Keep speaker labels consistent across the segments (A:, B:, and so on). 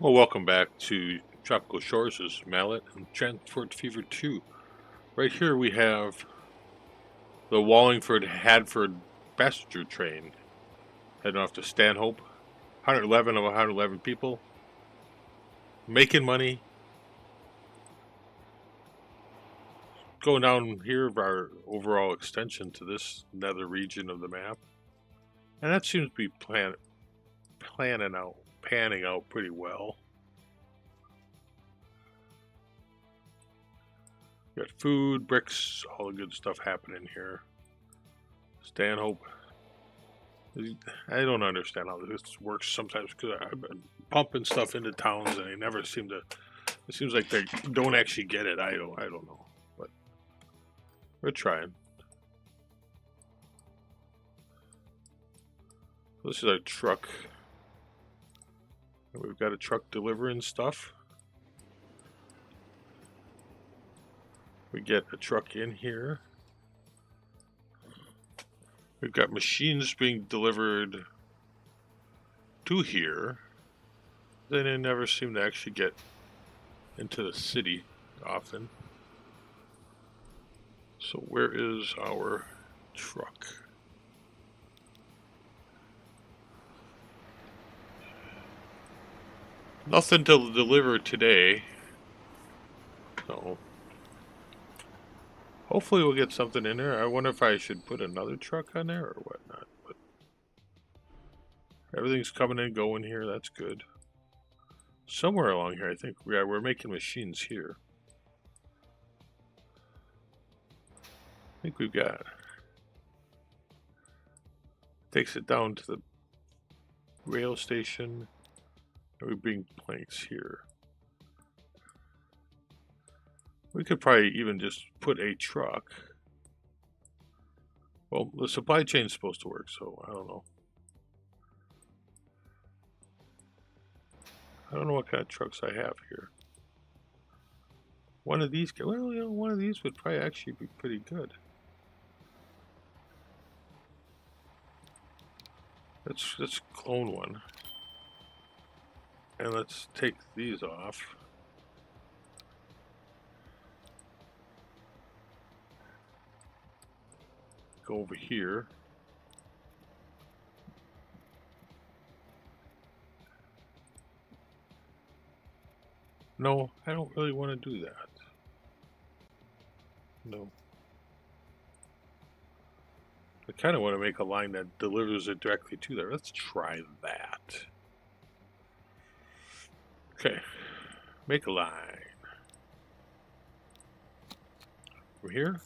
A: Well, welcome back to Tropical Shores' Mallet and Transport Fever 2. Right here we have the Wallingford-Hadford passenger train heading off to Stanhope. 111 of 111 people. Making money. Going down here, our overall extension to this nether region of the map. And that seems to be panning out pretty well. Got food, bricks, all the good stuff happening here. Stanhope. I don't understand how this works sometimes because I've been pumping stuff into towns and they never seem to. It seems like they don't actually get it. I don't know, but we're trying. This is our truck. We've got a truck delivering stuff. We get a truck in here. We've got machines being delivered to here. They never seem to actually get into the city often. So where is our truck? Nothing to deliver today. So hopefully we'll get something in there. I wonder if I should put another truck on there or whatnot. But everything's coming and going here. That's good. Somewhere along here, I think we're making machines here. I think we've got. Takes it down to the rail station. And we bring planks here. We could probably even just put a truck. Well, the supply chain's supposed to work, so I don't know. I don't know what kind of trucks I have here. One of these, well, you know, one of these would probably actually be pretty good. Let's clone one. And let's take these off. Go over here. No, I don't really want to do that. No. I kind of want to make a line that delivers it directly to there. Let's try that. Okay. Make a line. From here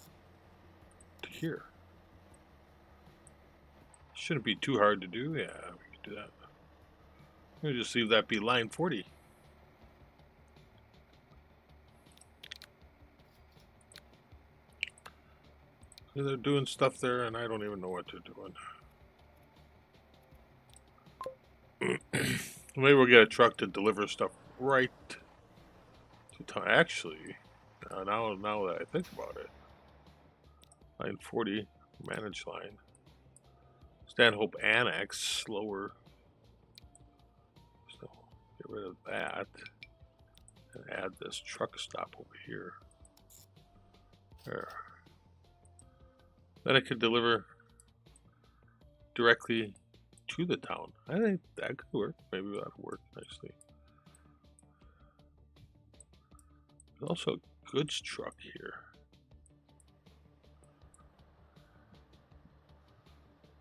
A: to here. Shouldn't be too hard to do. Yeah, we can do that. We'll just leave that be line 40. They're doing stuff there and I don't even know what they're doing. Maybe we'll get a truck to deliver stuff right to town. Actually, now that I think about it, line 40, manage line. Stanhope Annex, slower. So get rid of that and add this truck stop over here. There. Then it could deliver directly to the town. I think that could work. Maybe that'll work nicely. There's also a goods truck here.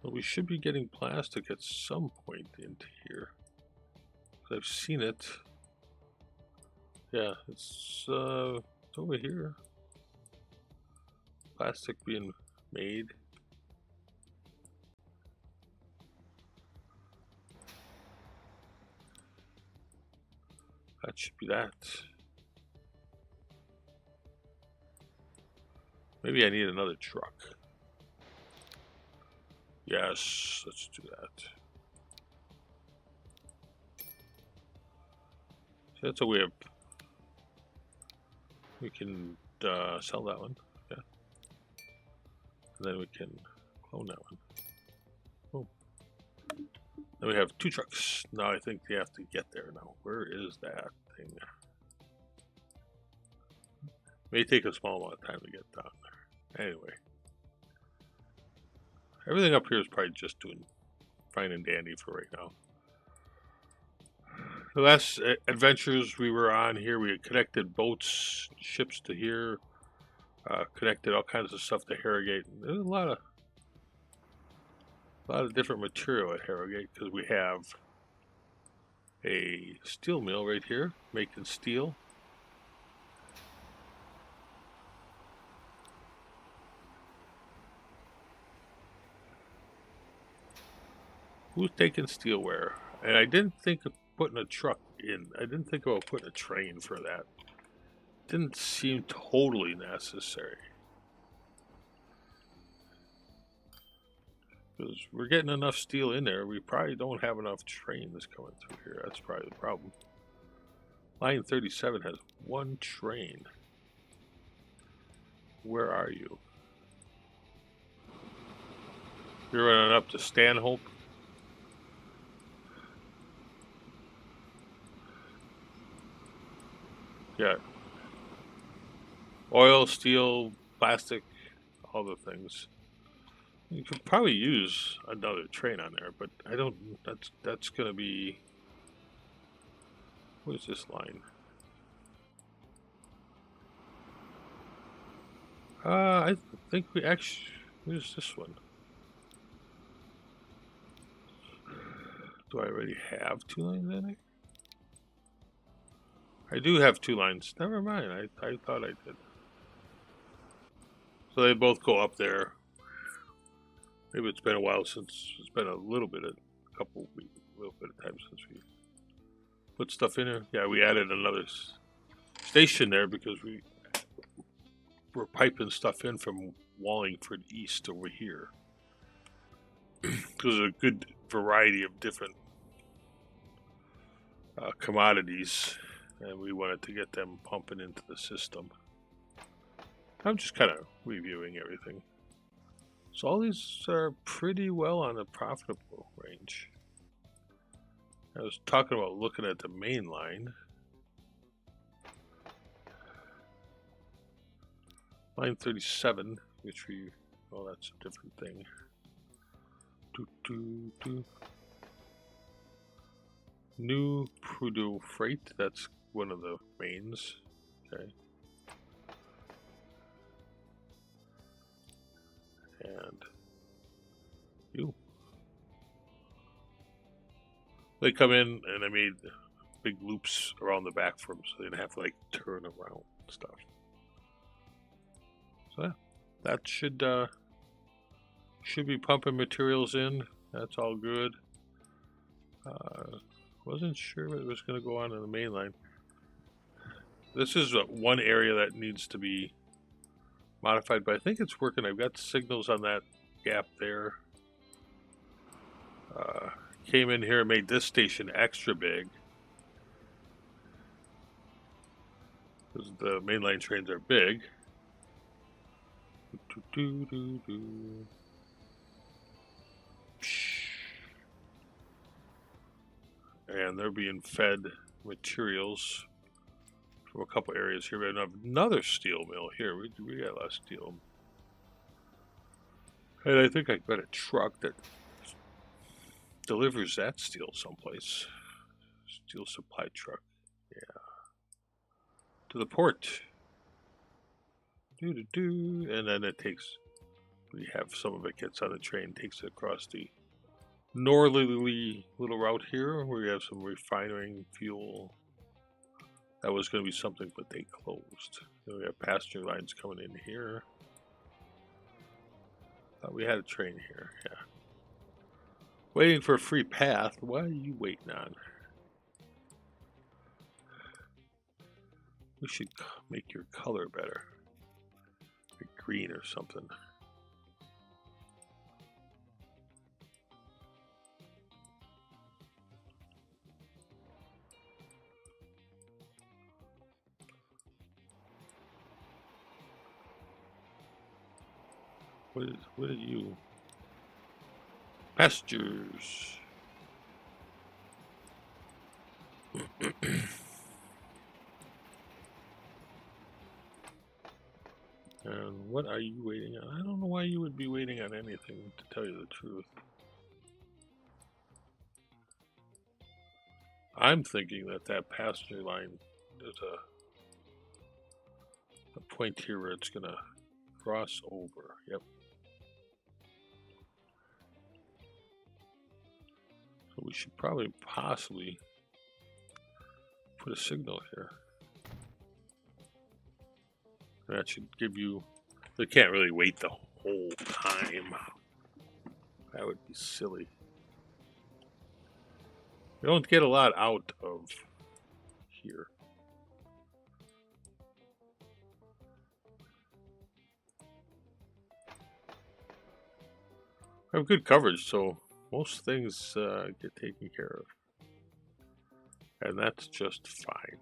A: But we should be getting plastic at some point into here. I've seen it. Yeah, it's over here. Plastic being made. That should be that. Maybe I need another truck. Yes, let's do that. So that's a way of we can sell that one. Yeah. And then we can clone that one. Boom. Then we have 2 trucks. Now I think they have to get there now. Where is that thing? May take a small amount of time to get down there. Anyway. Everything up here is probably just doing fine and dandy for right now. The last adventures we were on here, we had connected boats, ships to here, connected all kinds of stuff to Harrogate. There's a lot of different material at Harrogate because we have a steel mill right here making steel. Who's taking steel where? And I didn't think of putting a truck in. I didn't think about putting a train for that. Didn't seem totally necessary. Because we're getting enough steel in there. We probably don't have enough trains coming through here. That's probably the problem. Line 37 has 1 train. Where are you? You're running up to Stanhope. Yeah. Oil, steel, plastic, all the things. You could probably use another train on there, but I don't. That's gonna be. What is this line? I think we actually. Where's this one? Do I already have 2 lines in it? I do have 2 lines. Never mind. I thought I did. So they both go up there. Maybe it's been a while since. It's been a little bit of time since we put stuff in here. Yeah, we added another station there because we were piping stuff in from Wallingford East over here. There's a good variety of different commodities, and we wanted to get them pumping into the system. I'm just kind of reviewing everything. So all these are pretty well on the profitable range. I was talking about looking at the main line. Line 37, which we, oh, that's a different thing. New Prudhoe Freight, that's one of the mains. Okay. And you. They come in and I made big loops around the back for them so they didn't have to like turn around and stuff. So yeah, that should be pumping materials in. That's all good. Wasn't sure what was going to go on in the main line. This is one area that needs to be modified, but I think it's working. I've got signals on that gap there. Came in here and made this station extra big because the mainline trains are big. And they're being fed materials from a couple areas here. We have another steel mill here. We got a lot of steel. And I think I got a truck that delivers that steel someplace. Steel supply truck. Yeah. To the port. And then it takes, we have some of it gets on the train, takes it across the northerly little route here where we have some refining fuel. That was going to be something, but they closed. Then we have passenger lines coming in here. Thought we had a train here, yeah. Waiting for a free path. What are you waiting on? We should make your color better. Like green or something. What are you? Passengers. And what are you waiting on? I don't know why you would be waiting on anything, to tell you the truth. I'm thinking that that passenger line, there's a point here where it's gonna cross over. Yep. So we should probably possibly put a signal here. That should give you... They can't really wait the whole time. That would be silly. You don't get a lot out of here. I have good coverage, so most things get taken care of. And that's just fine.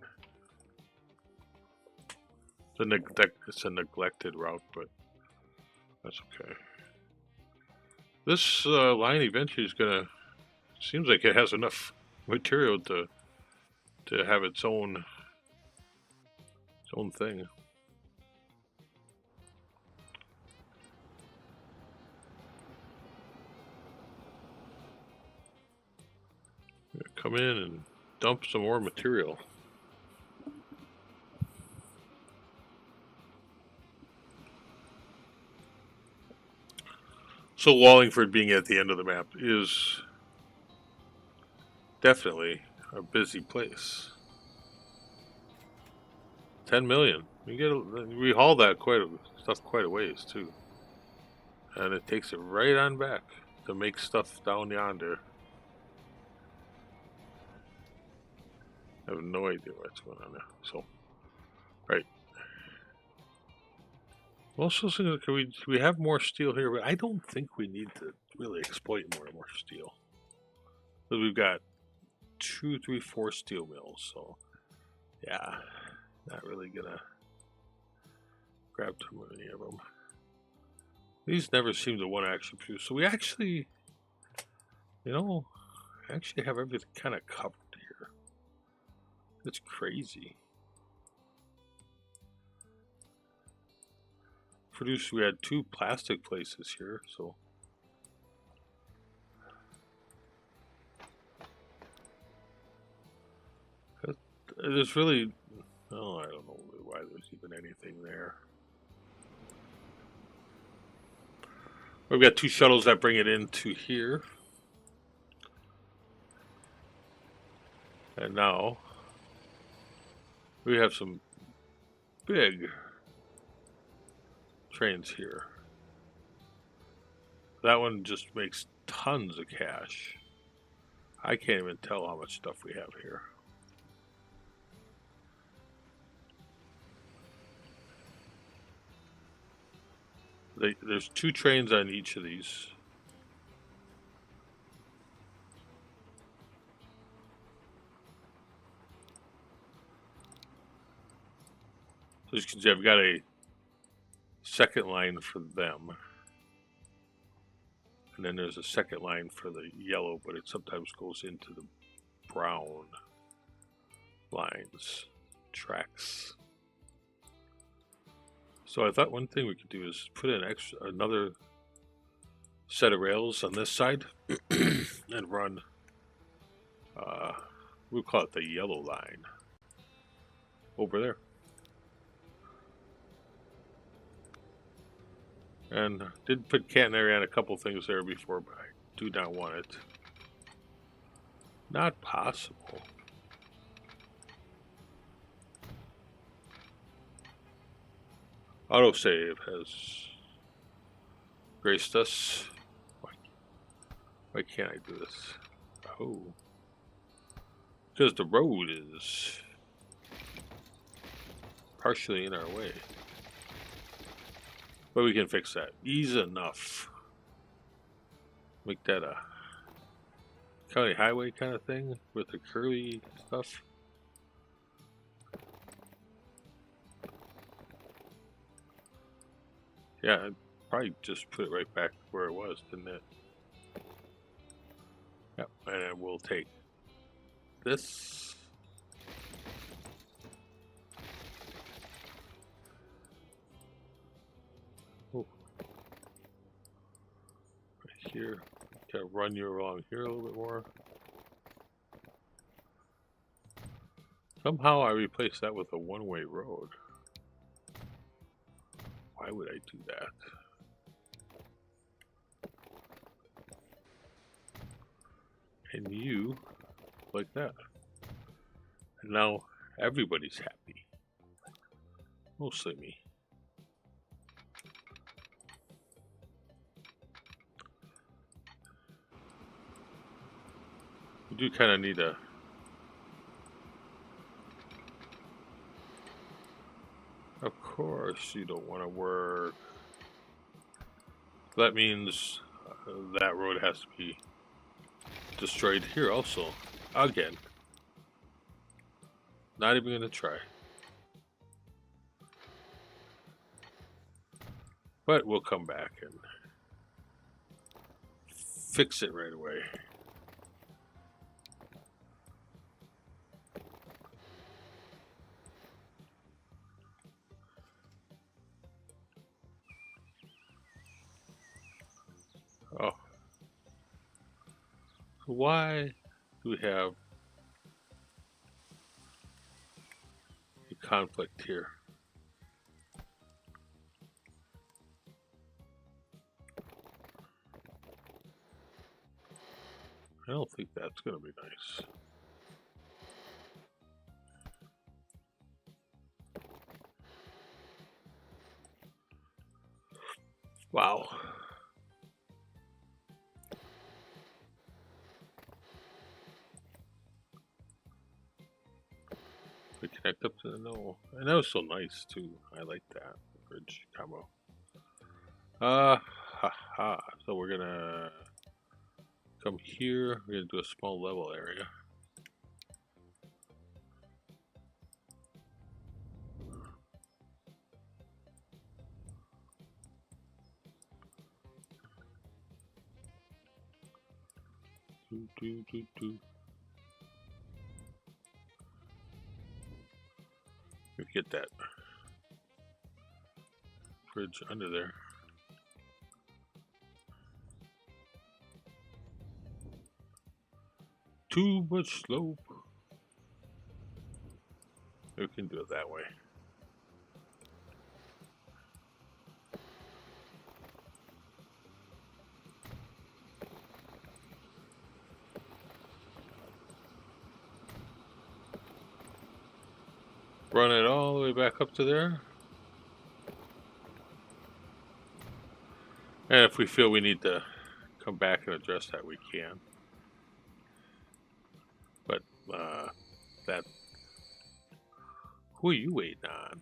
A: It's a neglected route, but that's okay. This line eventually is gonna... Seems like it has enough material to have its own thing. Come in and dump some more material. So Wallingford being at the end of the map is definitely a busy place. 10 million. We haul that quite a ways too, and it takes it right on back to make stuff down yonder. I have no idea what's going on there. So, right. Most of those things, can we have more steel here? But I don't think we need to really exploit more and more steel. Because we've got 2, 3, 4 steel mills. So, yeah, not really gonna grab too many of them. These never seem to want to actually produce. So we actually, actually have everything kind of covered here. It's crazy. We had 2 plastic places here, so there's really, I don't know why there's even anything there. We've got 2 shuttles that bring it into here, and now we have some big trains here. That one just makes tons of cash. I can't even tell how much stuff we have here. There's 2 trains on each of these. So as you can see, I've got a second line for them. And then there's a second line for the yellow, but it sometimes goes into the brown lines, tracks. So I thought one thing we could do is put in another set of rails on this side and run, we'll call it the yellow line over there. And did put catenary on a couple things there before, but I do not want it. Not possible. Autosave has graced us. Why can't I do this? Oh. Because the road is partially in our way. But we can fix that. Easy enough. Make that a county highway kind of thing with the curly stuff. Yeah, I'd probably just put it right back where it was, didn't it? Yep, and we'll take this Oh. Right here. Gotta run you along here a little bit more. Somehow I replaced that with a one-way road. Why would I do that? And you like that. And now everybody's happy. Mostly me. We do kind of need a... Of course you don't want to work. That means that road has to be destroyed here also. Again. Not even going to try. But we'll come back and fix it right away. Oh. Why do we have a conflict here? I don't think that's going to be nice. Wow. We connect up to the no. And that was so nice too. I like that bridge combo. Haha. So we're gonna come here. We're gonna do a small level area. We get that bridge under there. Too much slope. We can do it that way. Run it all the way back up to there. And if we feel we need to come back and address that, we can. But that... Who are you waiting on?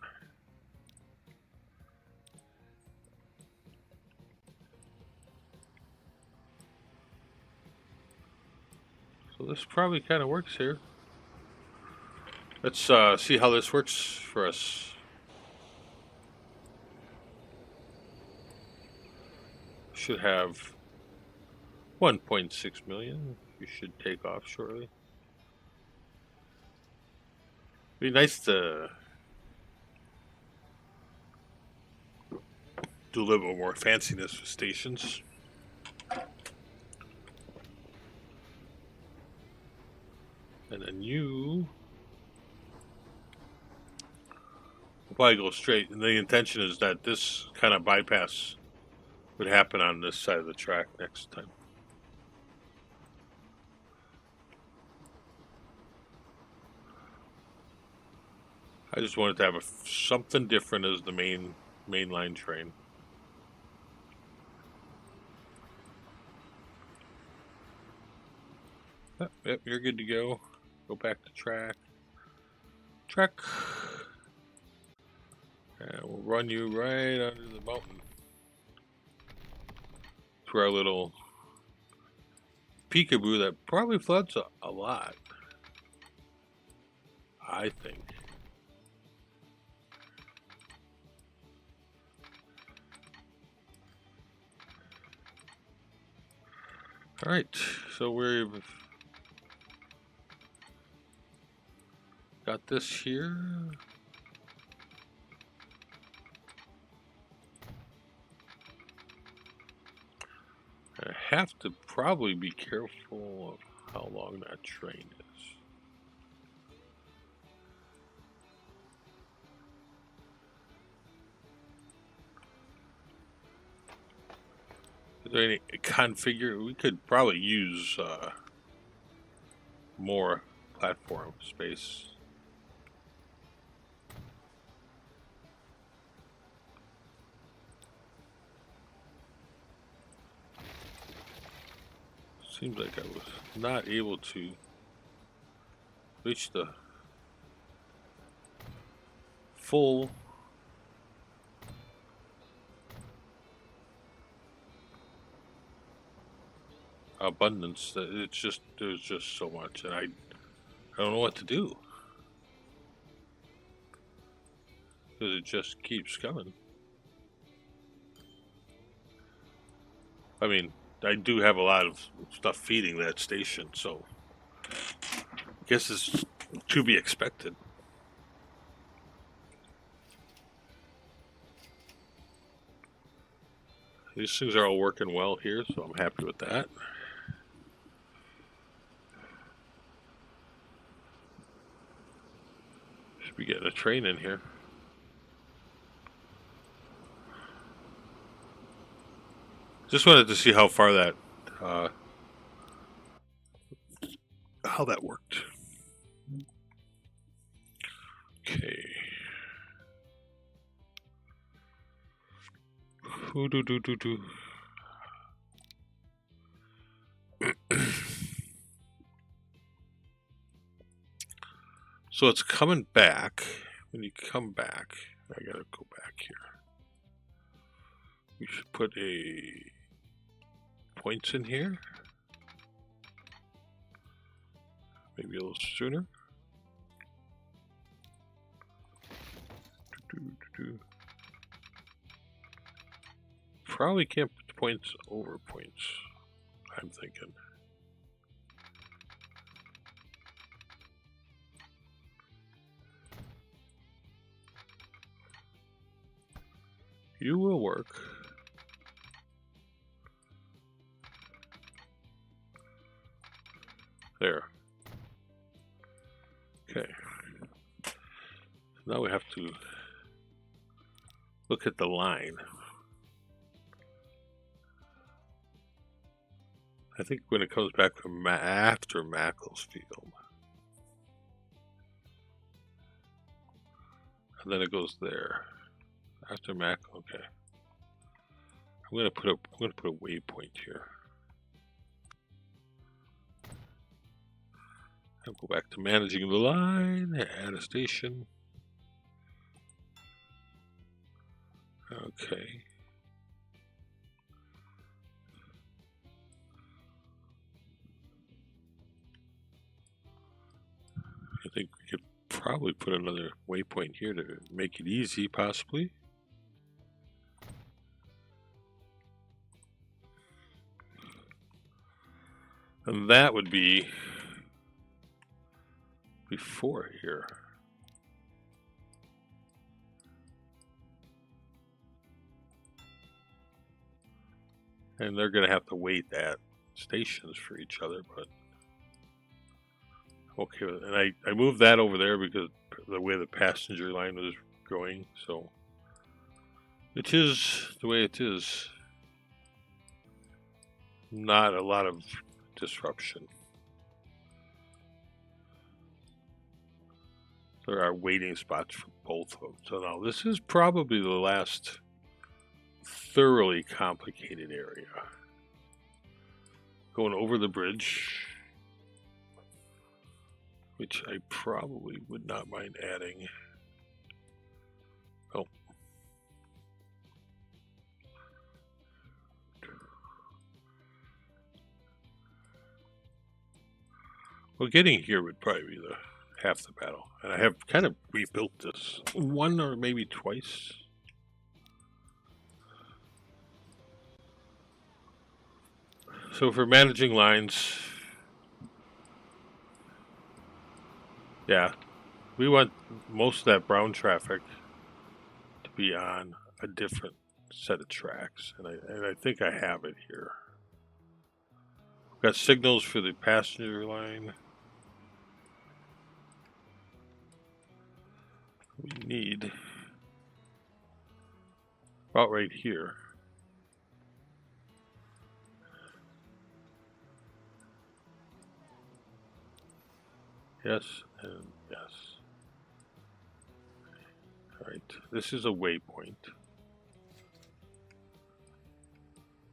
A: So this probably kind of works here. Let's see how this works for us. Should have 1.6 million. We should take off shortly. Be nice to do a little bit more fanciness with stations. And then you will probably go straight. And the intention is that this kind of bypass would happen on this side of the track next time. I just wanted to have something different as the mainline train. Yep, you're good to go. Go back to track. Track. And we'll run you right under the mountain. To our little peekaboo that probably floods a lot. I think. Alright, so we've got this here. I have to probably be careful of how long that train is. Is there any configure? We could probably use more platform space. Seems like I was not able to reach the full abundance. That it's just there's just so much, and I don't know what to do because it just keeps coming. I mean, I do have a lot of stuff feeding that station, so I guess it's to be expected. These things are all working well here, so I'm happy with that. Should be getting a train in here. Just wanted to see how far that, how that worked. Okay. Do. So it's coming back. When you come back, I gotta go back here. We should put a points in here. Maybe a little sooner. Probably can't put points over points, I'm thinking. You will work. There. Okay. Now we have to look at the line. I think when it comes back from after Macclesfield. And then it goes there. After Mac, okay. I'm gonna put a waypoint here. I'll go back to managing the line, add a station. Okay. I think we could probably put another waypoint here to make it easy, possibly. And that would be before here. And they're going to have to wait at stations for each other, but okay. And I moved that over there because the way the passenger line was going, so it is the way it is. Not a lot of disruption. There are waiting spots for both of them. So now this is probably the last thoroughly complicated area. Going over the bridge, which I probably would not mind adding. Oh. Well, getting here would probably be the half the battle. And I have kind of rebuilt this one or maybe twice. So for managing lines, yeah, we want most of that brown traffic to be on a different set of tracks, and I think I have it here. Got signals for the passenger line. We need about right here. Yes and yes. All right, this is a waypoint.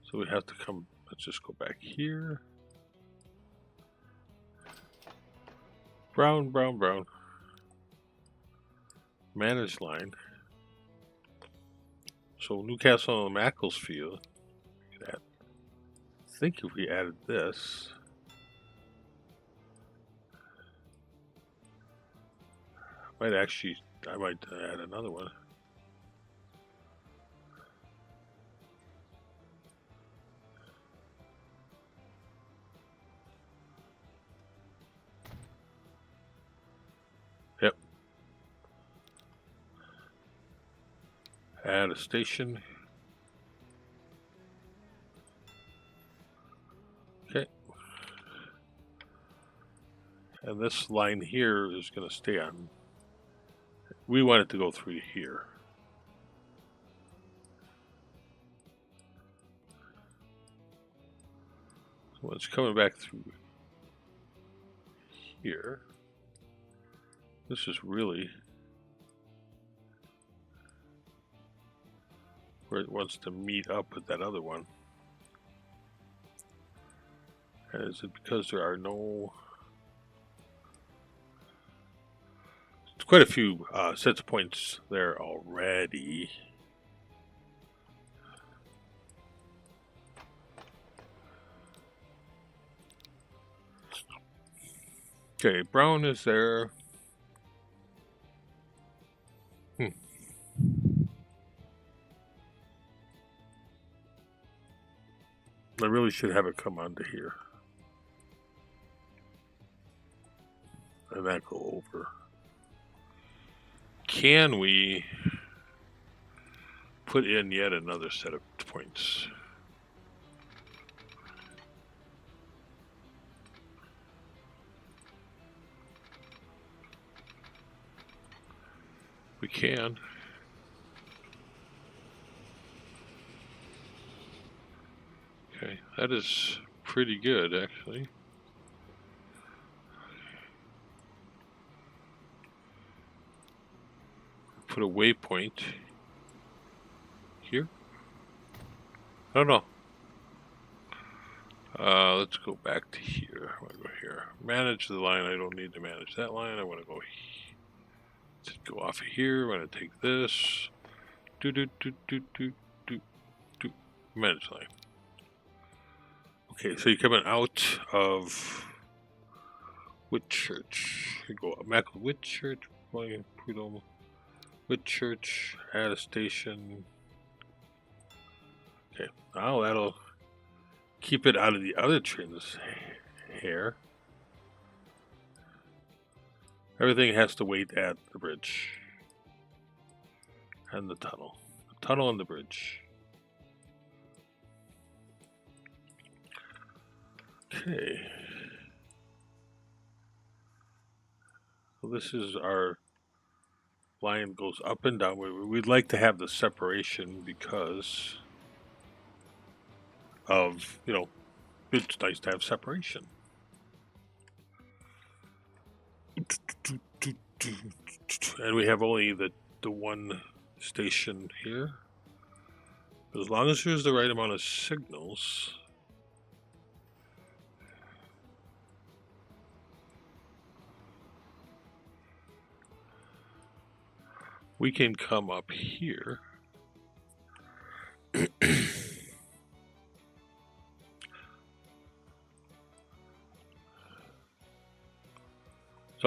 A: So we have to come, let's just go back here. Brown, brown, brown. Manage line. So Newcastle and Macclesfield. Look at that. I think if we added this, I might add another one. Yep. Add a station. Okay. And this line here is going to stay on. We want it to go through here. So it's coming back through here. This is really where it wants to meet up with that other one. And is it because there are no... There's quite a few sets of points there already. Okay, brown is there. I really should have it come onto here. And that go over. Can we put in yet another set of points? We can. Okay, that is pretty good, actually. Put a waypoint here. Oh no. Let's go back to here. I want to go here. Manage the line. I don't need to manage that line. I want to go. Let's go off of here. I want to take this. Manage line. Okay, so you're coming out of Whitchurch. You go Whitchurch, Prudhoe, Whitchurch, add a station. Okay, now that'll keep it out of the other train's hair. Everything has to wait at the bridge and the tunnel. The tunnel and the bridge. Okay. So this is our line goes up and down. We'd like to have the separation because of, you know, it's nice to have separation. And we have only the one station here. As long as there's the right amount of signals. We can come up here. So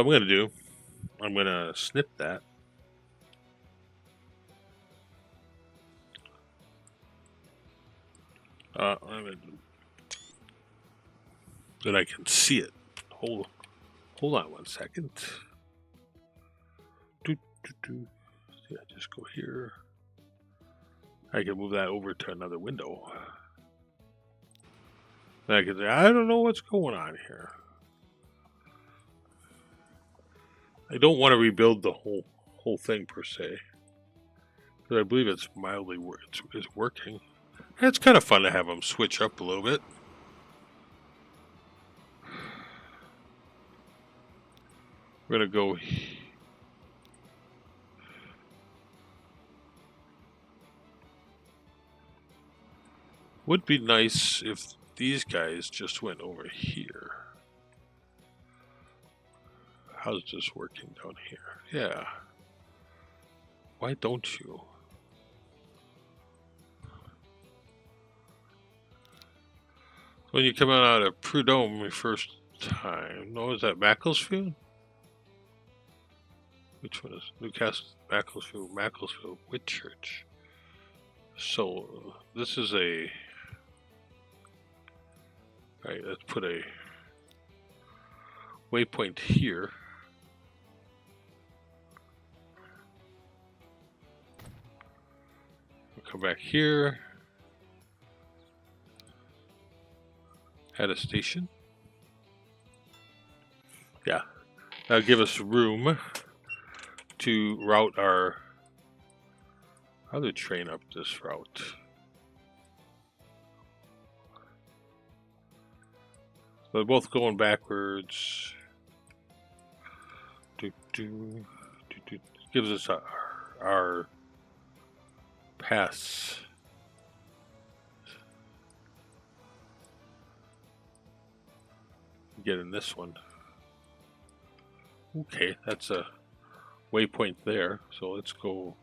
A: I'm going to snip that. Then I can see it. Hold on 1 second. Yeah, just go here. I can move that over to another window. I could say, I don't know what's going on here. I don't want to rebuild the whole thing per se, but I believe it's mildly it's working. And it's kind of fun to have them switch up a little bit. We're gonna go. Would be nice if these guys just went over here. How's this working down here? Yeah. Why don't you? When you come out of Prudhomme your first time. No, is that Macclesfield? Which one is Newcastle? Macclesfield, Whitchurch. So this is a. Alright, let's put a waypoint here. We'll come back here. Add a station. Yeah, that'll give us room to route our other train up this route. They're both going backwards. Gives us our pass. Get in this one. Okay, that's a waypoint there. So let's go.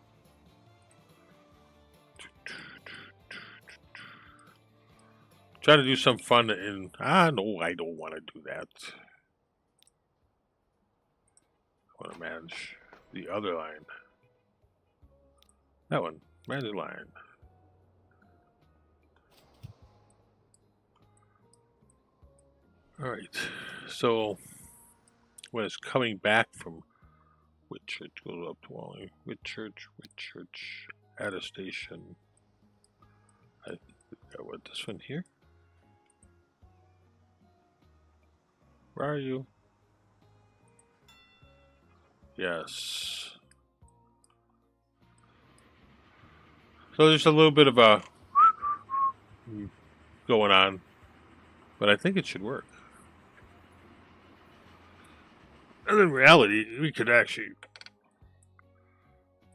A: Try to do some fun in. No, I don't want to do that. I want to manage the other line. That one, manage line. All right, so when it's coming back from Whitchurch, goes up to Walling, Whitchurch, at a station. I think we've got what, this one here? Where are you? Yes. So there's a little bit of a going on, but I think it should work. And in reality, we could actually,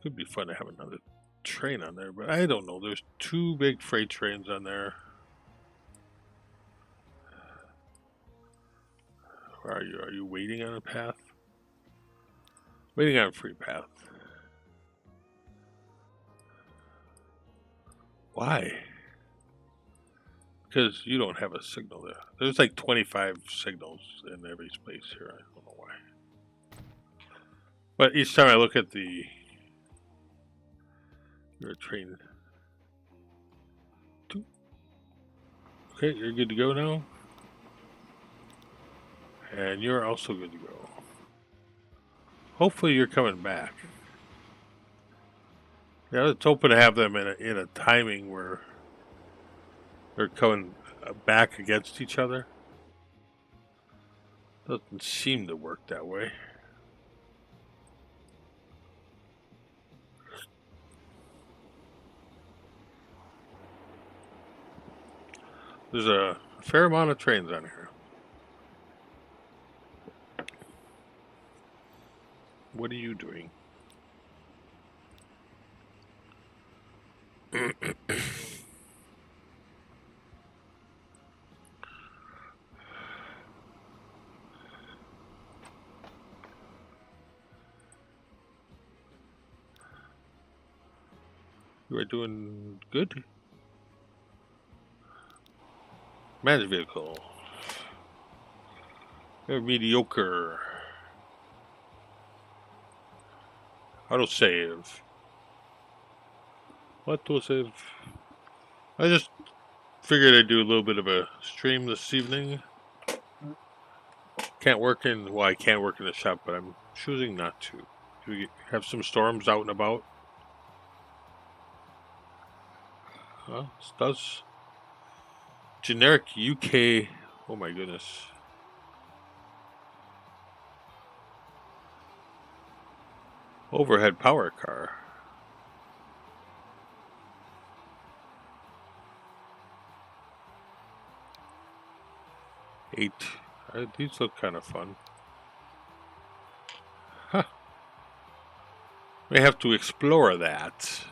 A: could be fun to have another train on there, but I don't know. There's two big freight trains on there. Where are you? Are you waiting on a path? Waiting on a free path. Why? Because you don't have a signal there. There's like 25 signals in every space here. I don't know why. But each time I look at your train. Okay, you're good to go now. And you're also good to go. Hopefully you're coming back. Yeah, let's hoping to have them in a timing where they're coming back against each other. Doesn't seem to work that way. There's a fair amount of trains on here. What are you doing? You are doing good. Managed vehicle. You're mediocre. Autosave. Autosave. I just figured I'd do a little bit of a stream this evening. Can't work in, well, I can't work in the shop, but I'm choosing not to. We have some storms out and about. Well, this does Generic UK. Oh my goodness. Overhead power car. Eight. These look kind of fun. Huh. We have to explore that.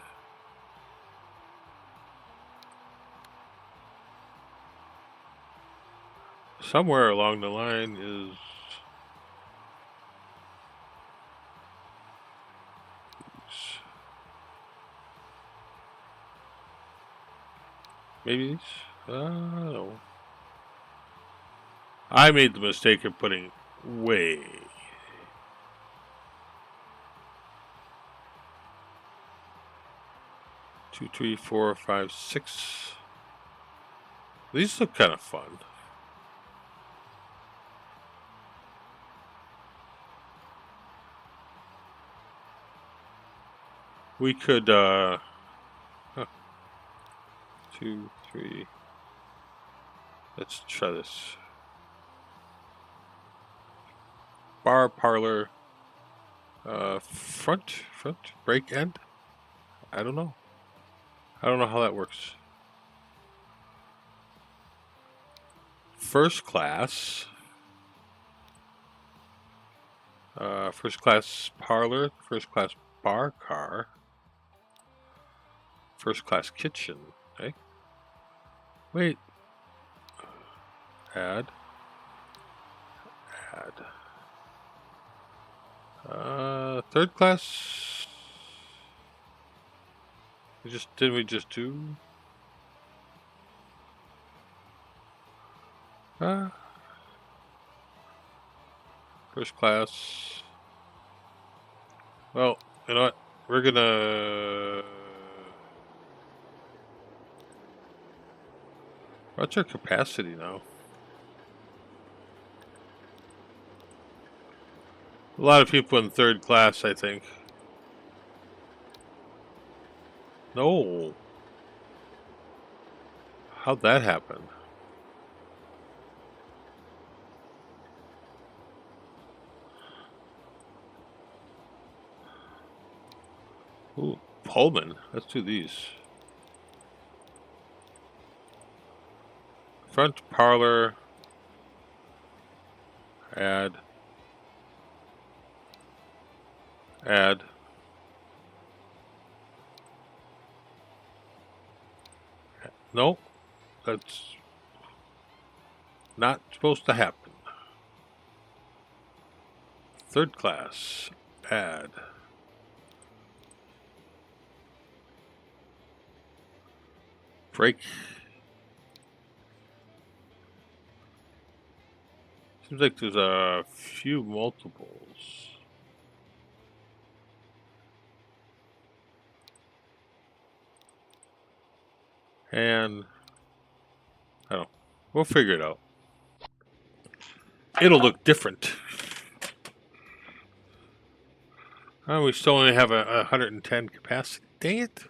A: Somewhere along the line is... Maybe these? No. I made the mistake of putting way. Two, three, four, five, six. These look kind of fun. We could, huh. 2, 3. Let's try this. Bar parlor. Front brake end. I don't know. I don't know how that works. First class. First class parlor. First class bar car. First class kitchen. Okay. Wait. Add. Third class. Didn't we just do? First class. Well, you know what? We're gonna. What's our capacity now? A lot of people in third class, I think. No. How'd that happen? Ooh, Pullman. Let's do these. Front parlor. Add. No, that's not supposed to happen. Third class. Add. Brake. Seems like there's a few multiples. And I don't know. We'll figure it out. It'll look different. Oh, we still only have a 110 capacity. Dang it.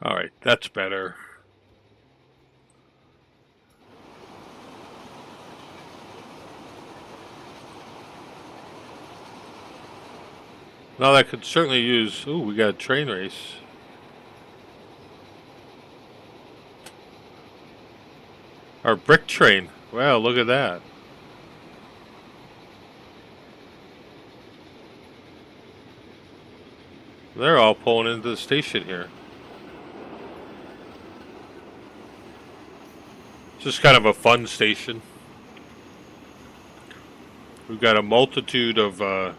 A: All right, that's better. Now that could certainly use... Ooh, we got a train race. Our brick train. Wow, look at that. They're all pulling into the station here. It's just kind of a fun station. We've got a multitude of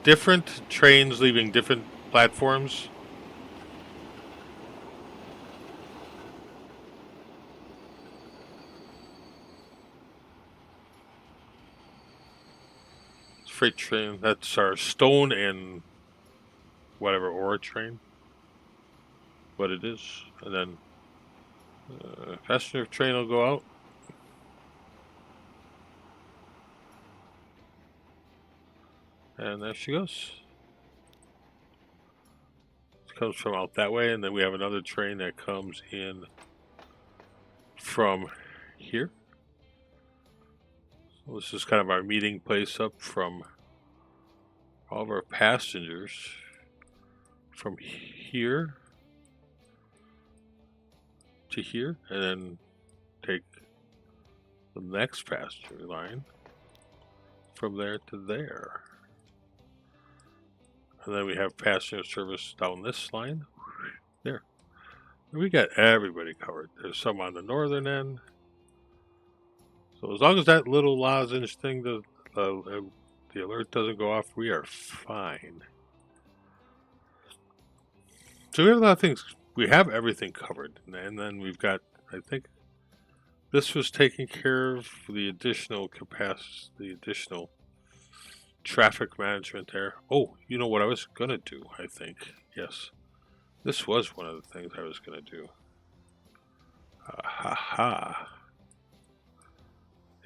A: different trains leaving different platforms. It's freight train. That's our stone and whatever ore train. What it is. And then Passenger train will go out. And there she goes. It comes from out that way, and then we have another train that comes in from here. So this is kind of our meeting place up from all of our passengers from here to here, and then take the next passenger line from there to there. And then we have passenger service down this line. There. We got everybody covered. There's some on the northern end. So as long as that little lozenge thing, the alert doesn't go off, we are fine. So we have a lot of things. We have everything covered. And then we've got, I think, this was taking care of the additional capacity, the additional traffic management there. Oh, you know what I was going to do, I think. Yes. This was one of the things I was going to do. Ha ha.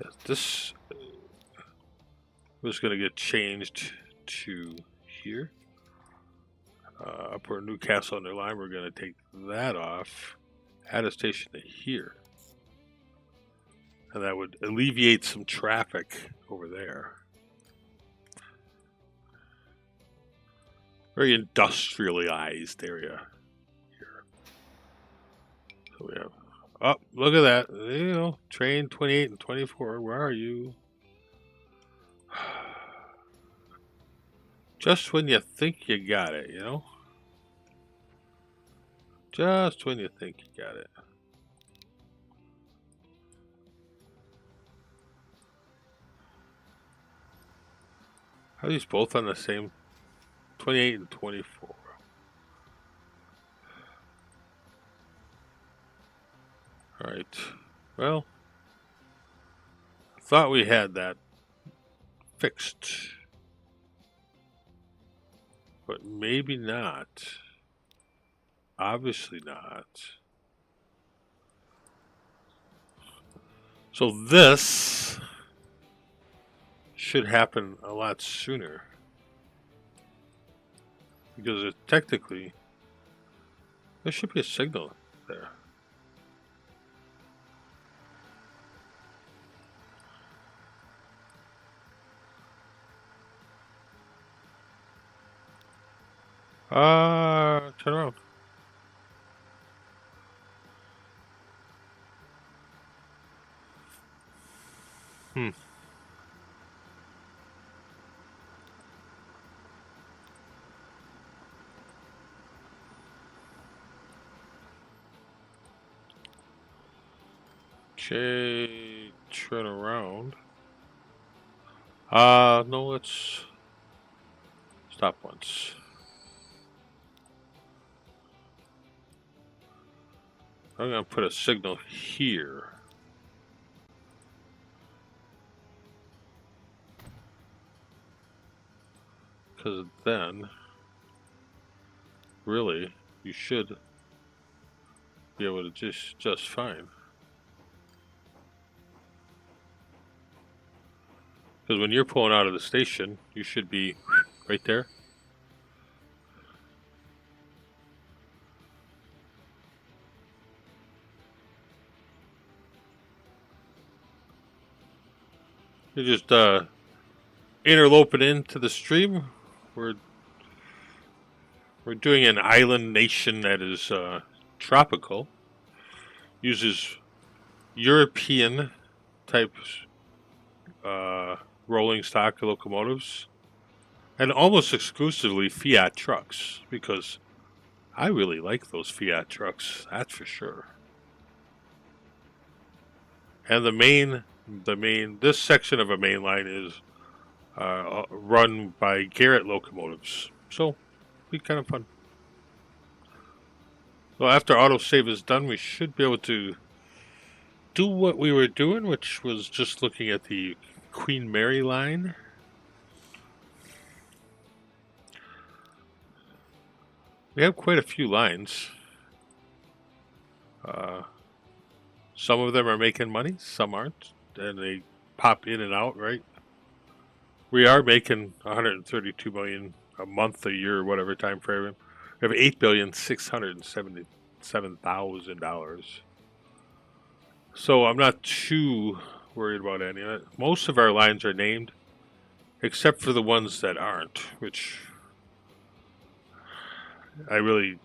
A: Yes, this was going to get changed to here. Upper Newcastle Underline, we're going to take that off, add a station to here. And that would alleviate some traffic over there. Very industrialized area here. So we have, oh, look at that. You know, train 28 and 24. Where are you? Just when you think you got it, you know? Just when you think you got it. Are these both on the same 28 and 24? Alright. Well, I thought we had that fixed. But maybe not. Obviously not. So this should happen a lot sooner. Because technically, there should be a signal there. Turn around. Okay, turn around. No, let's stop once. I'm gonna put a signal here. Because then, really, you should be able to just fine. Because when you're pulling out of the station, you should be right there. You're just interloping into the stream. We're doing an island nation that is tropical. Uses European type rolling stock locomotives, and almost exclusively Fiat trucks, because I really like those Fiat trucks, that's for sure. And this section of a main line is run by Garrett locomotives, so be kind of fun. So after autosave is done, we should be able to do what we were doing, which was just looking at the Queen Mary line. We have quite a few lines. Some of them are making money, some aren't, and they pop in and out, right? We are making 132 million a month, a year, whatever time frame. We have $8,677,000. So I'm not too worried about any of it. Most of our lines are named, except for the ones that aren't, which I really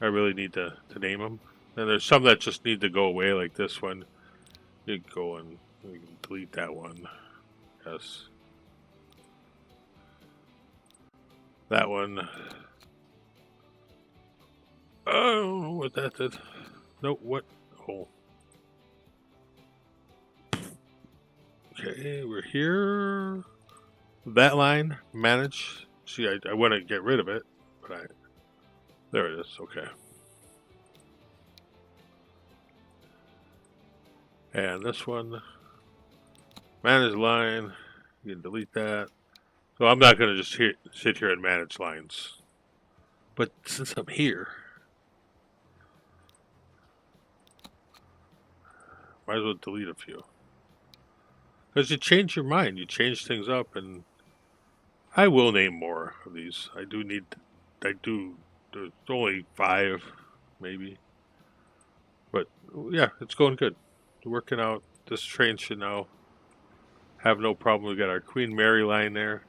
A: need to name them. And there's some that just need to go away, like this one. You can go and we can delete that one. Yes. That one. I don't know what that did. No, what? Oh. Okay, we're here. That line, manage. See, I want to get rid of it, but there it is. Okay. And this one, manage line. You can delete that. So I'm not going to just sit here and manage lines. But since I'm here, might as well delete a few. Because you change your mind, you change things up, and I will name more of these. There's only 5, maybe. But yeah, it's going good. It's working out. This train should now have no problem. We got our Queen Mary line there.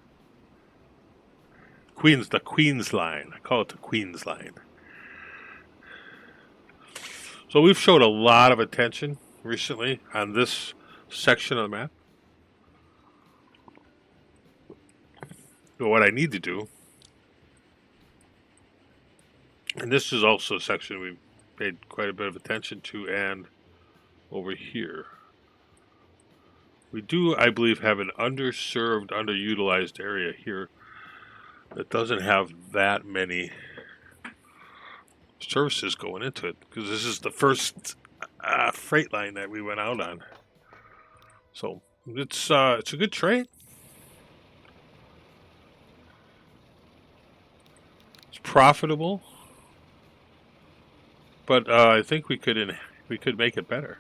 A: The Queen's line. I call it the Queen's line. So we've showed a lot of attention recently on this section of the map. But what I need to do, and this is also a section we've paid quite a bit of attention to, and over here. We do, I believe, have an underserved, underutilized area here that doesn't have that many services going into it, because this is the first freight line that we went out on. So it's a good trade. It's profitable, but I think we could make it better.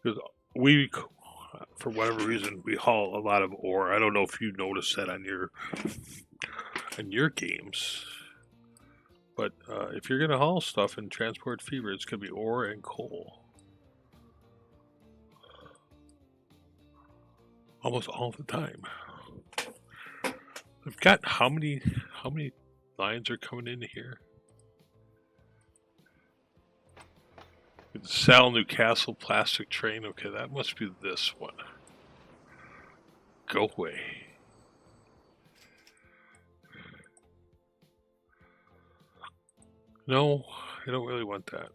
A: Because we, for whatever reason, we haul a lot of ore. I don't know if you noticed that on your games, but if you're gonna haul stuff in transport fever, it's gonna be ore and coal almost all the time. I've got how many lines are coming in here? Sal Newcastle plastic train. Okay, that must be this one. Go away. No, I don't really want that.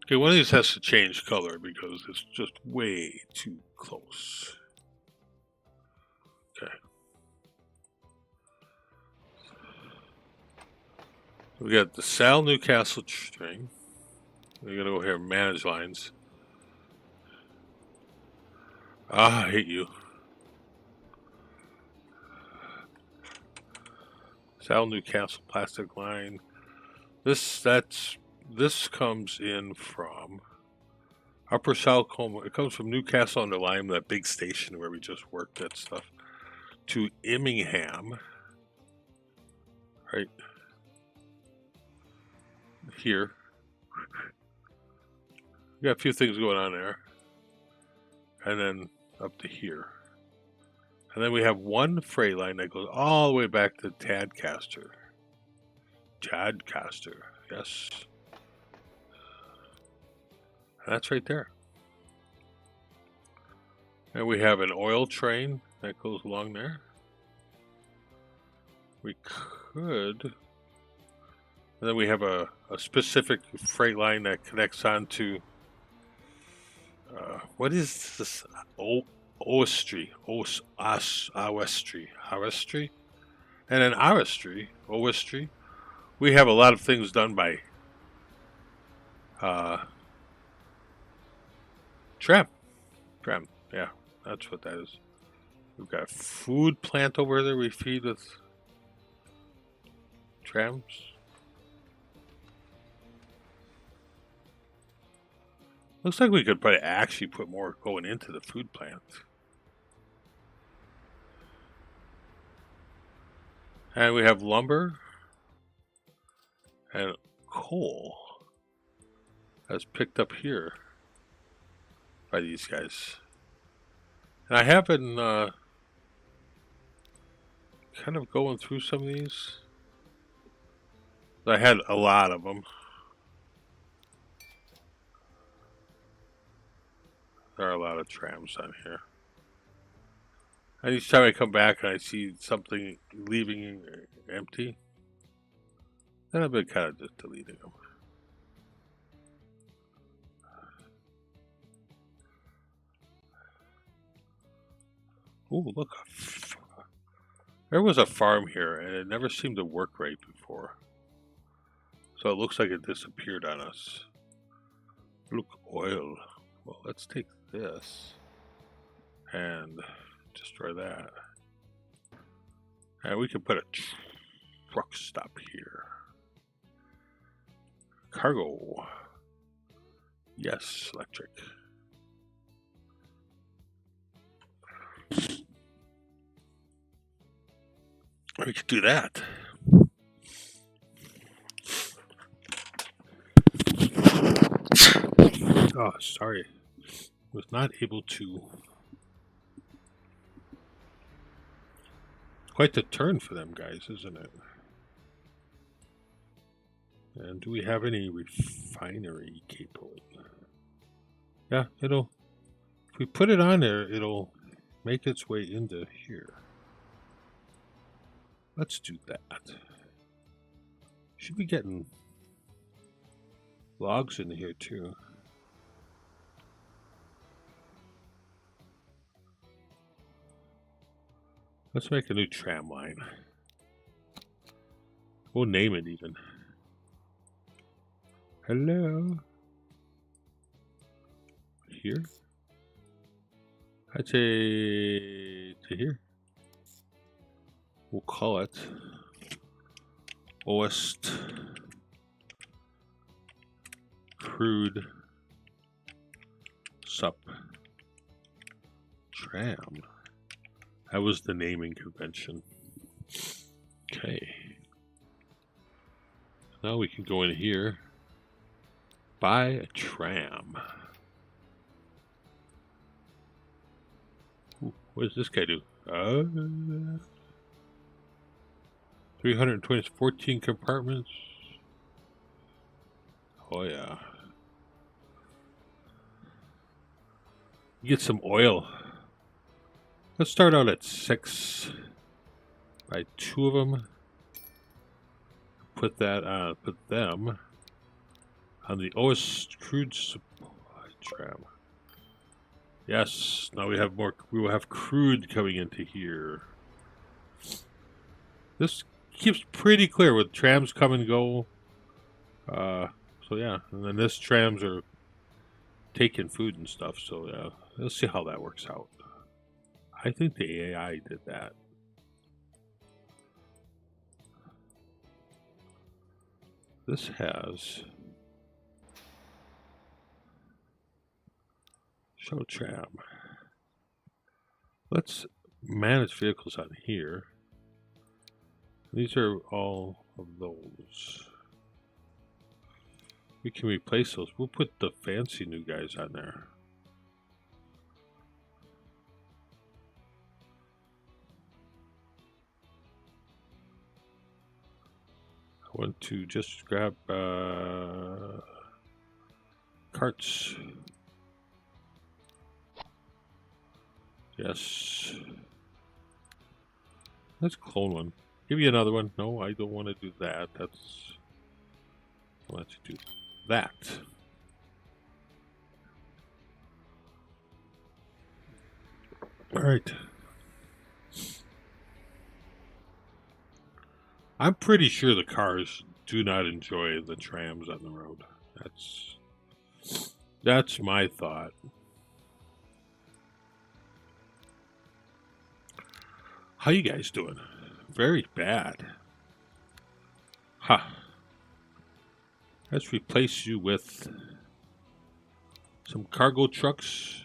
A: Okay, one of these has to change color because it's just way too close. Okay. We got the Sal Newcastle string. We're gonna go here and manage lines. I hate you. Sal Newcastle plastic line. This comes in from Upper Salcombe. It comes from Newcastle under Lyme, that big station where we just worked that stuff, to Immingham. Right here. We got a few things going on there. And then up to here. And then we have one freight line that goes all the way back to Tadcaster. Tadcaster, yes. And that's right there. And we have an oil train that goes along there. We could... And then we have a specific freight line that connects on to... what is this? Owestry. And in Owestry, we have a lot of things done by Trem. Yeah, that's what that is. We've got a food plant over there we feed with trams. Looks like we could probably actually put more going into the food plant. And we have lumber and coal that's picked up here by these guys. And I have been kind of going through some of these. I had a lot of them. There are a lot of trams on here. And each time I come back and I see something leaving empty, then I've been kind of just deleting them. Ooh, look. There was a farm here and it never seemed to work right before. So it looks like it disappeared on us. Look, oil. Well, let's take this and destroy that. And we can put a truck stop here. Cargo. Yes, electric. We could do that. Oh, sorry. Was not able to. Quite the turn for them guys, isn't it? And do we have any refinery capable? Yeah, it'll. If we put it on there, it'll make its way into here. Let's do that. Should be getting logs in here too. Let's make a new tram line. We'll name it even. Hello. Here? I'd say to here. We'll call it Oest Crude Sup Tram. That was the naming convention. Okay. Now we can go in here. Buy a tram. Ooh, what does this guy do? 320, 14 compartments. Oh yeah. Get some oil. Let's start out at 6. Buy 2 of them. Put that put them on the Oest Crude Supply Tram. Yes, now we have more. We will have crude coming into here. This keeps pretty clear with trams come and go. So yeah, and then this trams are taking food and stuff. So yeah, let's see how that works out. I think the AI did that. This has show tram. Let's manage vehicles on here. These are all of those. We can replace those. We'll put the fancy new guys on there. I want to just grab carts. Yes. Let's clone one. Give you another one. No, I don't want to do that. That's. I want to do that. All right. I'm pretty sure the cars do not enjoy the trams on the road. That's my thought. How you guys doing? Very bad. Ha. Let's replace you with some cargo trucks.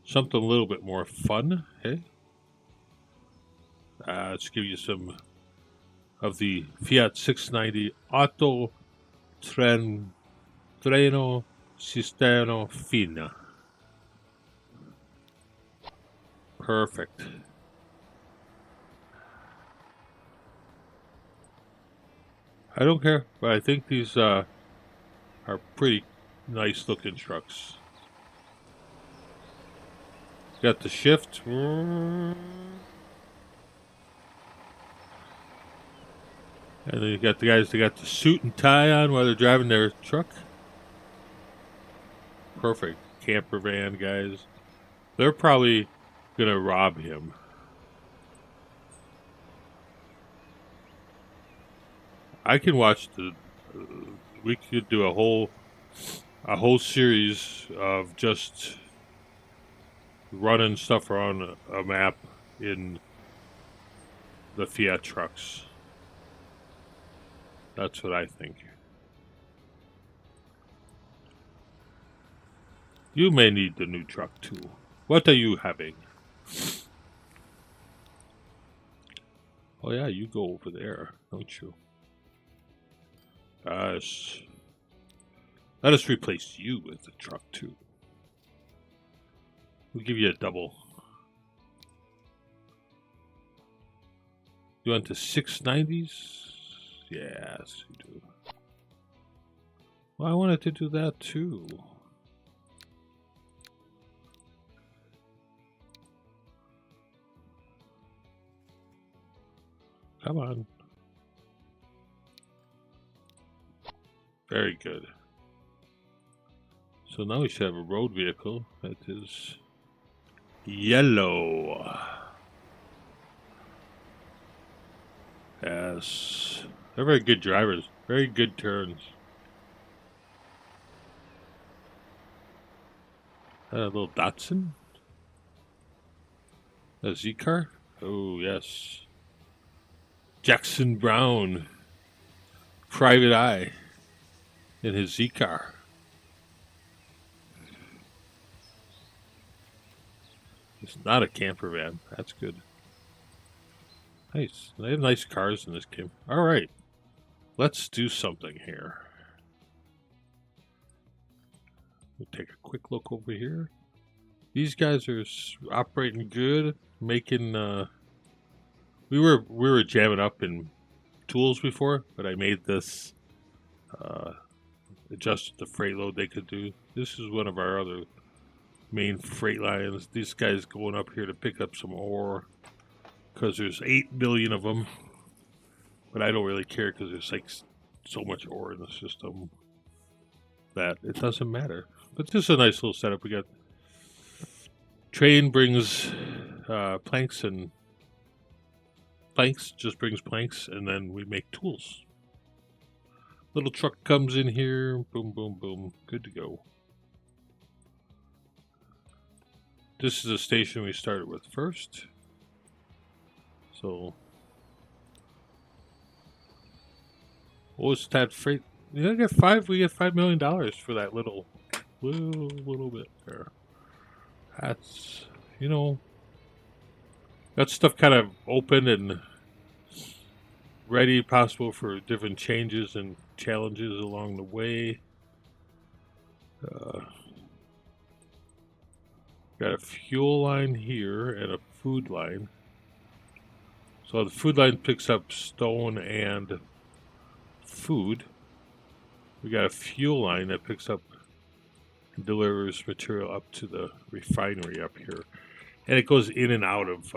A: Something a little bit more fun, hey? Let's give you some of the Fiat 690 Auto Treno Cisterno Fina. Perfect. I don't care, but I think these are pretty nice looking trucks. Got the shift. And then you got the guys that got the suit and tie on while they're driving their truck. Perfect. Camper van guys. They're probably gonna rob him. I can watch we could do a whole series of just running stuff around a map in the Fiat trucks. That's what I think. You may need the new truck too. What are you having? Oh yeah, you go over there, don't you? Let us replace you with the truck too. We'll give you a double. You want the 690s? Yes, you do. Well, I wanted to do that too. Come on. Very good. So now we should have a road vehicle that is yellow. Yes. They're very good drivers. Very good turns. A little Datsun. A Z-car. Oh, yes. Jackson Brown. Private Eye. In his Z-car. It's not a camper van. That's good. Nice. They have nice cars in this game. Alright. Let's do something here. We'll take a quick look over here. These guys are operating good. Making, we were jamming up in tools before, but I made this, adjusted the freight load they could do. This is one of our other main freight lines. These guys going up here to pick up some ore because there's 8 billion of them, but I don't really care because there's like so much ore in the system that it doesn't matter. But this is a nice little setup. We got train brings planks, and planks just brings planks, and then we make tools. Little truck comes in here, boom, boom, boom, good to go. This is a station we started with first. So, what was that freight? Yeah, we get $5 million for that little bit there. That's, you know, that stuff kind of open and ready, possible for different changes and challenges along the way. Got a fuel line here and a food line. So the food line picks up stone and food. We got a fuel line that picks up and delivers material up to the refinery up here. And it goes in and out of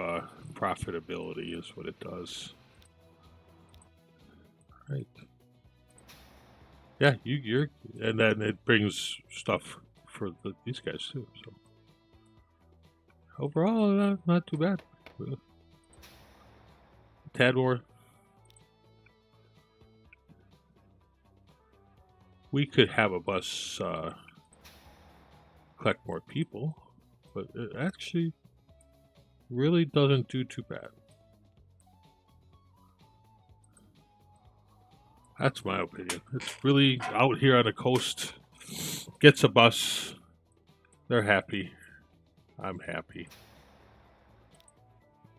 A: profitability is what it does. Right. Yeah, you're, and then it brings stuff for these guys too. So overall, not too bad. Tad more. We could have a bus collect more people, but it actually really doesn't do too bad. That's my opinion. It's really out here on the coast. Gets a bus. They're happy. I'm happy.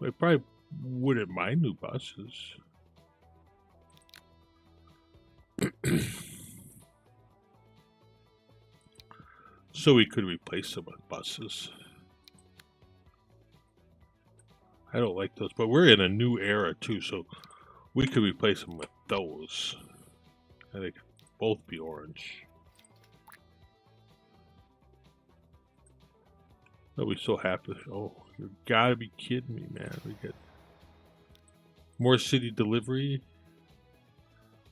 A: I probably wouldn't mind new buses. So we could replace them with buses. I don't like those, but we're in a new era too, so we could replace them with those. And they could both be orange. I'll be so happy. Oh, you gotta be kidding me, man. We get more city delivery.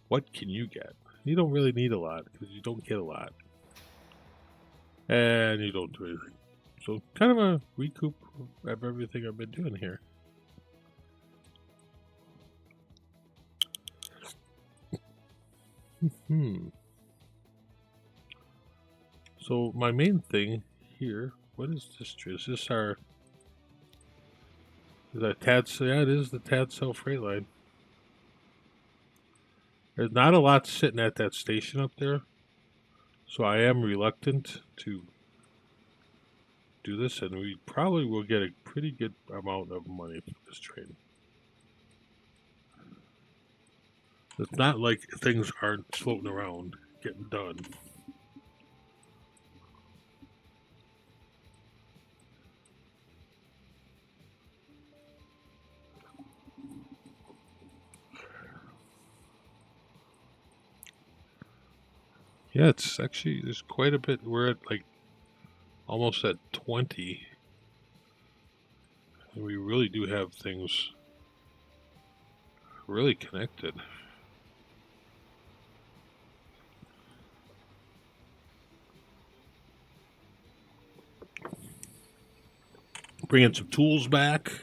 A: What can you get? You don't really need a lot because you don't get a lot. And you don't do anything. So kind of a recoup of everything I've been doing here. So my main thing here, what is this tree? Is this our... Is that Tad? Yeah, it is the Tad Cell freight line. There's not a lot sitting at that station up there. So I am reluctant to do this, and we probably will get a pretty good amount of money for this train. It's not like things aren't floating around getting done. Yeah, it's actually, there's quite a bit. We're at like almost at 20. And we really do have things really connected. Bringing some tools back.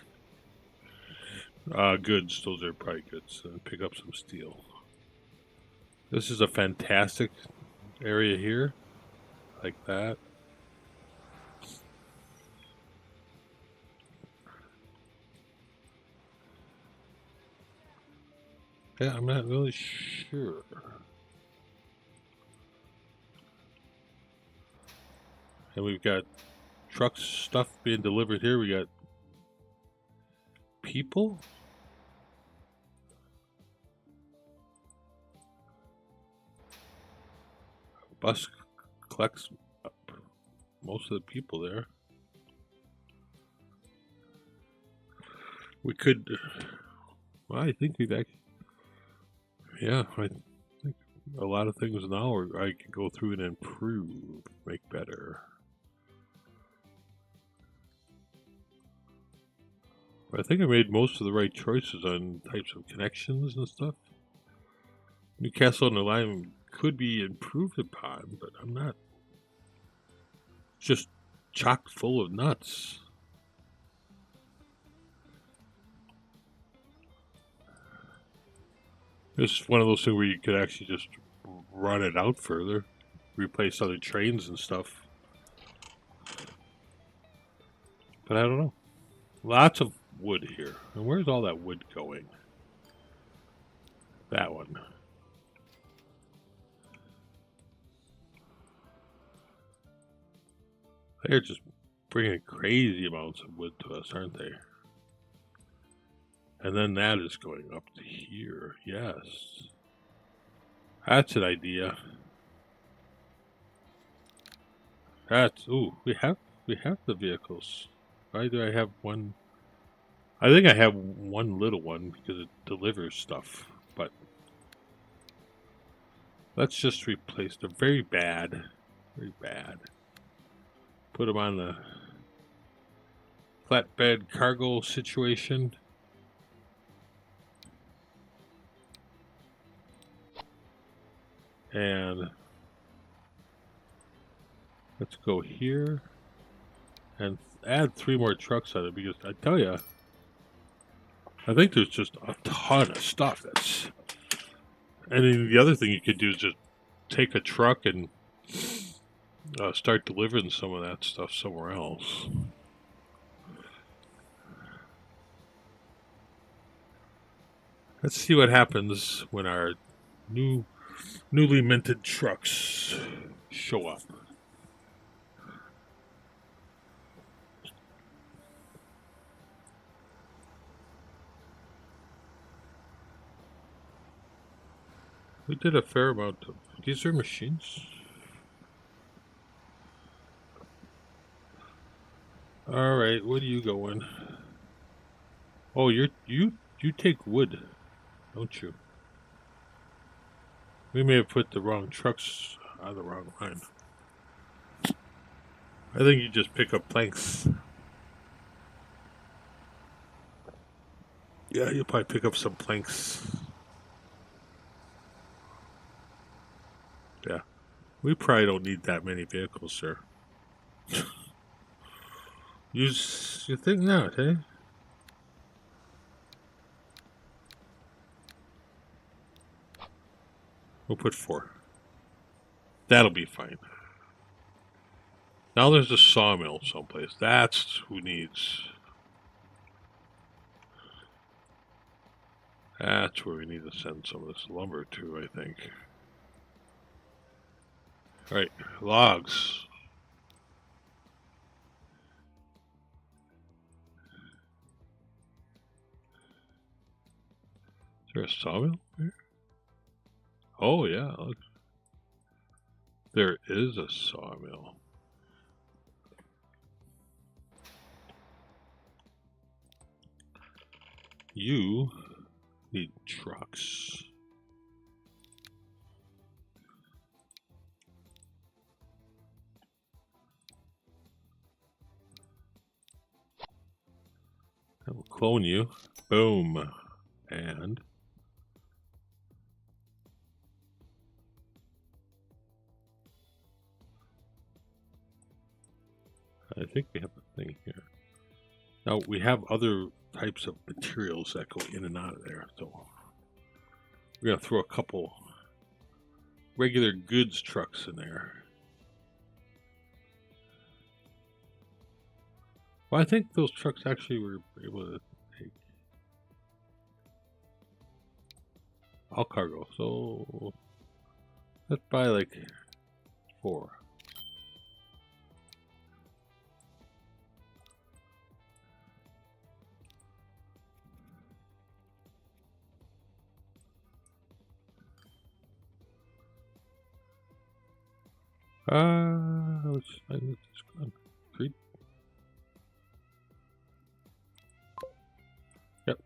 A: Goods, those are probably goods. And pick up some steel. This is a fantastic area here. Like that. Yeah, I'm not really sure. And we've got truck stuff being delivered here. We got people. Bus collects most of the people there. We could. Well, I think we've actually. Yeah, I think a lot of things now I can go through and improve, make better. But I think I made most of the right choices on types of connections and stuff. Newcastle on the line could be improved upon, but I'm not just chock full of nuts. It's one of those things where you could actually just run it out further, replace other trains and stuff. But I don't know. Lots of wood here. And where's all that wood going? That one. They're just bringing crazy amounts of wood to us, aren't they? And then that is going up to here. Yes. That's an idea. That's... Ooh, we have the vehicles. Why do I have one? I think I have one little one because it delivers stuff. But let's just replace them. Very bad. Very bad. Put them on the flatbed cargo situation. And let's go here and add 3 more trucks on it because I tell you, I think there's just a ton of stuff that's... And then the other thing you could do is just take a truck and start delivering some of that stuff somewhere else. Let's see what happens when our newly minted trucks show up. We did a fair amount of these are machines. All right, what are you going? Oh, you take wood, don't you? We may have put the wrong trucks on the wrong line. I think you just pick up planks. Yeah, you'll probably pick up some planks. Yeah. We probably don't need that many vehicles, sir. You think not, eh? We'll put 4. That'll be fine. Now there's a sawmill someplace. That's who needs. That's where we need to send some of this lumber to, I think. All right, logs. Is there a sawmill here? Oh, yeah. Look. There is a sawmill. You need trucks. I will clone you. Boom. And I think we have a thing here. Now we have other types of materials that go in and out of there. So we're going to throw a couple regular goods trucks in there. Well, I think those trucks actually were able to take all cargo. So let's buy like 4. Let's find this concrete. Yep.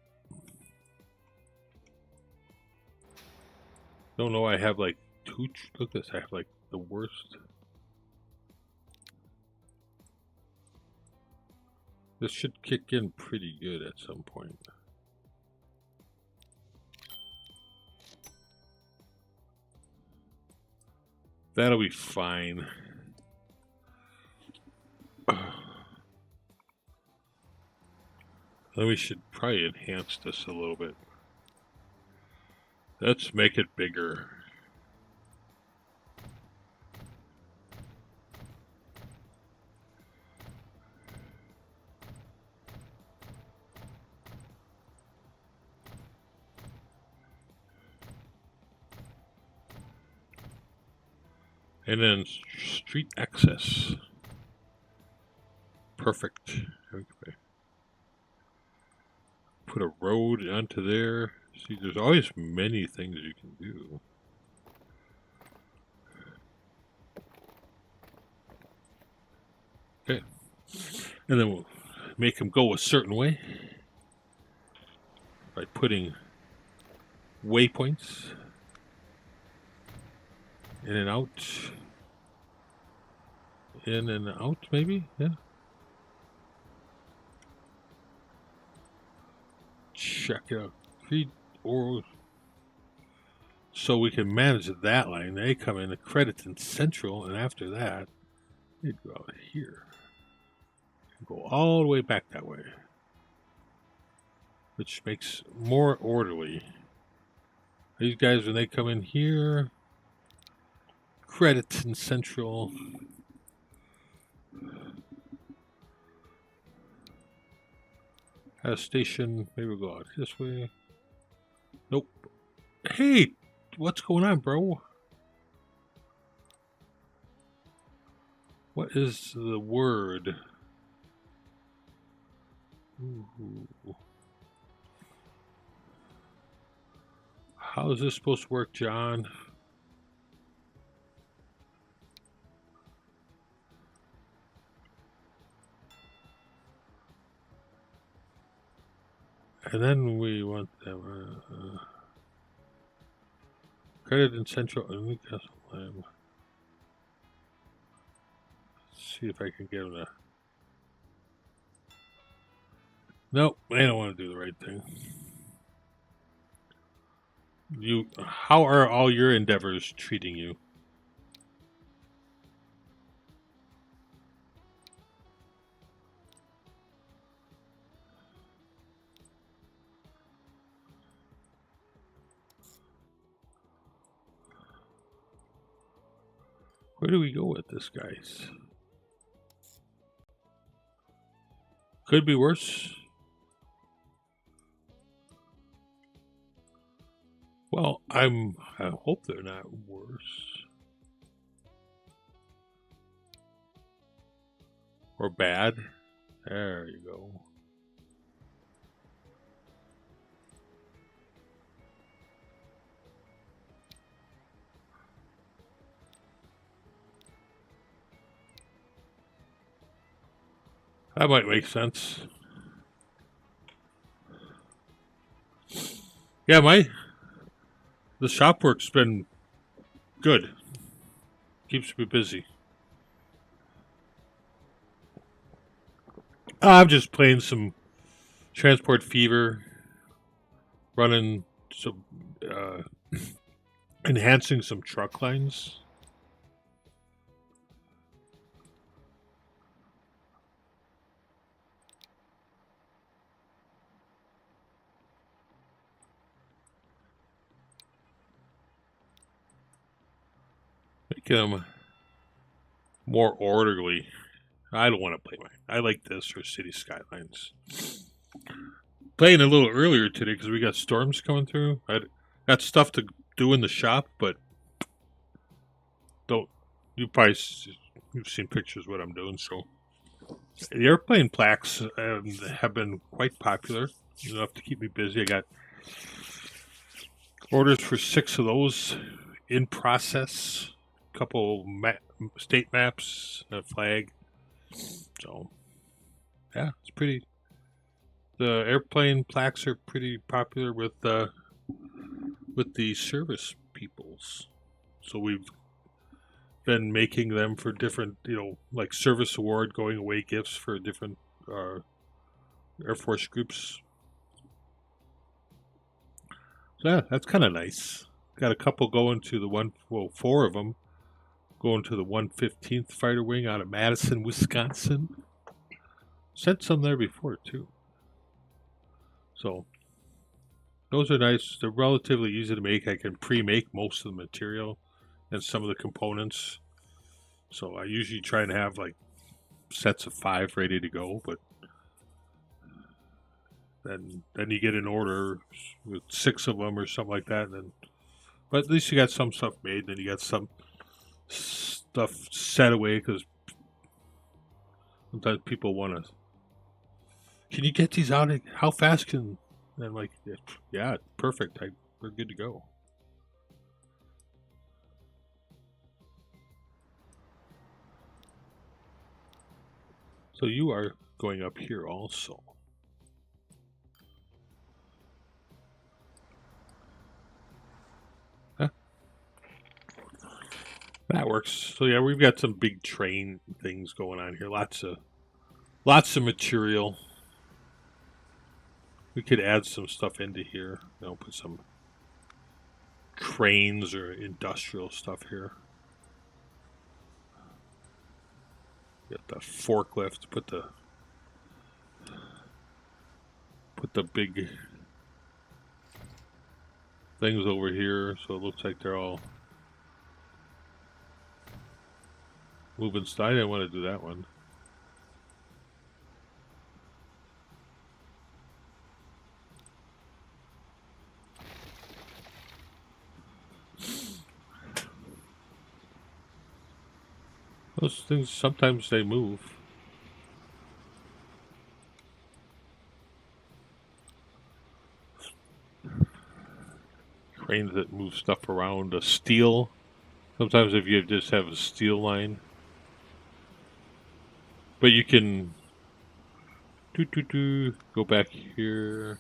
A: Don't know. I have like 2. Look at this. I have like the worst. This should kick in pretty good at some point. That'll be fine. Then we should probably enhance this a little bit. Let's make it bigger. And then street access. Perfect. Okay. Put a road onto there. See, there's always many things you can do. Okay. And then we'll make them go a certain way by putting waypoints in and out. In and out, maybe? Yeah. Check it out. Or so we can manage that line. They come in the credits in central, and after that, they'd go out here. Go all the way back that way. Which makes more orderly. These guys, when they come in here, credits in central. At a station, maybe we'll go out this way. Nope. Hey, What's going on, bro? What is the word? Ooh. How is this supposed to work, John? And then we want them credit in Central Newcastle. See if I can get them to. Nope, I don't want to do the right thing. How are all your endeavors treating you? Where do we go with this, guys? Could be worse. Well, I hope they're not worse. Or bad. There you go. That might make sense. Yeah, the shop work's been good. Keeps me busy. I'm just playing some Transport Fever, running some, enhancing some truck lines. Making them more orderly. I don't want to play mine. I like this for City Skylines. Playing a little earlier today because we got storms coming through. I got stuff to do in the shop, but you've seen pictures of what I'm doing. So the airplane plaques have been quite popular, enough to keep me busy. I got orders for 6 of those in process. A couple state maps, a flag. So yeah, it's pretty. The airplane plaques are pretty popular with the service peoples. So we've been making them for different, like service award going away gifts for different Air Force groups. So yeah, that's kind of nice. Got a couple going to the 4 of them going to the 115th Fighter Wing out of Madison, Wisconsin. Sent some there before too. So those are nice. They're relatively easy to make. I can pre-make most of the material and some of the components. So I usually try and have like sets of 5 ready to go, but then you get an order with 6 of them or something like that, but at least you got some stuff made, and then you got some stuff set away because sometimes people want to. Can you get these out? How fast can? And I'm like, yeah, perfect. We're good to go. So you are going up here also. Huh? That works. So yeah, we've got some big train things going on here. Lots of material. We could add some stuff into here. Put some cranes or industrial stuff here. Get the forklift. Put the big things over here, so it looks like they're all moving. I didn't want to do that one. Those things, sometimes they move. Cranes that move stuff around. A steel. Sometimes if you just have a steel line. But you can go back here.